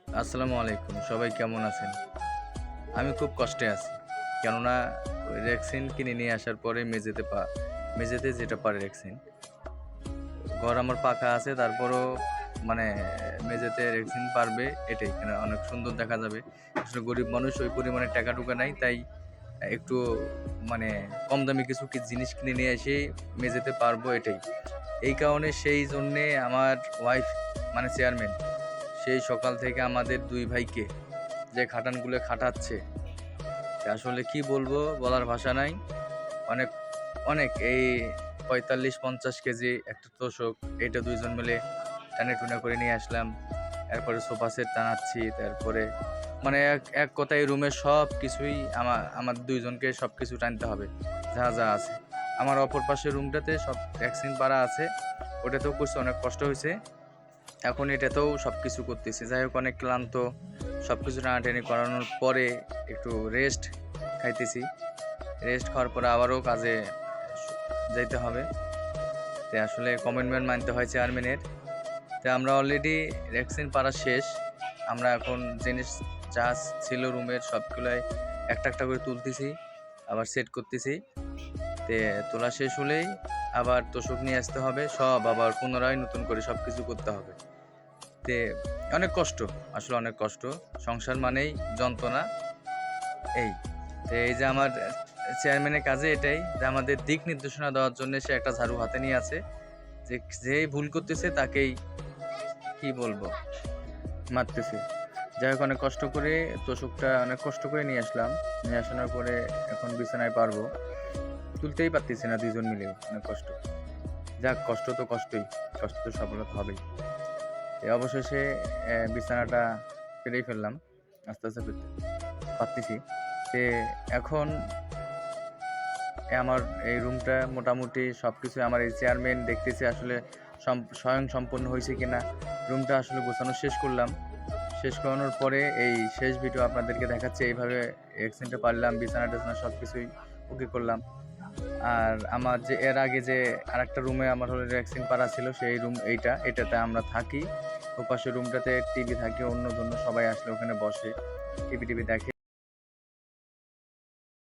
আসসালামু আলাইকুম, সবাই কেমন আছেন? আমি খুব কষ্টে আছি। কেননা ওই ভ্যাকসিন কিনে নিয়ে আসার পরে মেঝেতে যেটা পারে ভ্যাকসিন, ঘর আমার পাকা আছে, তারপরও মানে মেঝেতে ভ্যাকসিন পারবে এটাই। কেন অনেক সুন্দর দেখা যাবে। আসলে গরিব মানুষ, ওই পরিমাণে টাকা-টুকা নাই, তাই একটু মানে কম দামি কিছু জিনিস কিনে নিয়ে এসে মেঝেতে পারবো এটাই। এই কারণে সেই জন্যে আমার ওয়াইফ মানে চেয়ারম্যান, সেই সকাল থেকে আমাদের ২ ভাইকে যে খাটানগুলো খাটাচ্ছে, আসলে কি বলবো, বলার ভাষা নাই। অনেক অনেক এই ৪৫-৫০ কেজি একটা তোশক, এটা ২ জন মিলে টানাটুনা করে নিয়ে আসলাম। এরপরে সোফা সেট টানাচ্ছি, তারপরে মানে এক এক কথায় রুমের সব কিছুই আমার ২ জনকে সব কিছু টানতে হবে, যা আছে। আমার অপর পাশের রুমটাতে সব ভ্যাকসিন পাড়া আছে, ওটাতেও করছে, অনেক কষ্ট হয়েছে। এখন এটাতেও সব কিছু করতেছি। যাই হোক, অনেক ক্লান্ত। সব কিছু টানাটানি করানোর পরে একটু রেস্ট খাইতেছি। রেস্ট খাওয়ার পরে আবারও কাজে যাইতে হবে। তো আসলে কমিটমেন্ট মানতে হয় চেয়ারম্যানের। তো আমরা অলরেডি ভ্যাকসিন পাড়া শেষ। আমরা এখন জিনিস যা ছিল রুমের সবগুলাই একটা একটা করে তুলতেছি, আবার সেট করতেছি। তোলা শেষ হলেই আবার তোশক নিয়ে আসতে হবে, সব আবার পুনরায় নতুন করে সব কিছু করতে হবে। তে অনেক কষ্ট, আসলে অনেক কষ্ট। সংসার মানেই যন্ত্রণা। এই এই যে আমার চেয়ারম্যানের কাজে এটাই যে আমাদের দিক নির্দেশনা দেওয়ার জন্য সে একটা ঝাড়ু হাতে নিয়ে আছে, যে যেই ভুল করতেছে তাকেই কি বলবো মারতেছে। যাই হোক, অনেক কষ্ট করে তোষকটা অনেক কষ্ট করে নিয়ে আসলাম। নিয়ে আসানোর পরে এখন বিছানায় পারবো, তুলতেই পারতেছি না, ২ জন মিলেও অনেক কষ্ট। যাক, কষ্ট তো কষ্টই, কষ্ট তো সফলতা হবেই। অবশেষে বিছানাটা পেরেই ফেললাম, আস্তে আস্তে পারতেছি। তে এখন আমার এই রুমটা মোটামুটি সব কিছু আমার এই চেয়ারম্যান দেখতেছে আসলে স্বয়ং সম্পন্ন হয়েছে কিনা। রুমটা আসলে গোছানো শেষ করলাম। শেষ করানোর পরে এই শেষ ভিডিও আপনাদেরকে দেখাচ্ছি। এইভাবে এক্সটেন্ডটা পারলাম, বিছানা টিছানা সব কিছুই ওকে করলাম। আর আমার যে এর আগে যে আরেকটা রুমে আমার হলো ভ্যাকসিন পাড়া ছিল, সেই রুম এটাতে আমরা থাকি। ওপাশের রুমটাতে টিভি থাকে, অন্য সবাই আসলে ওখানে বসে টিভি দেখে।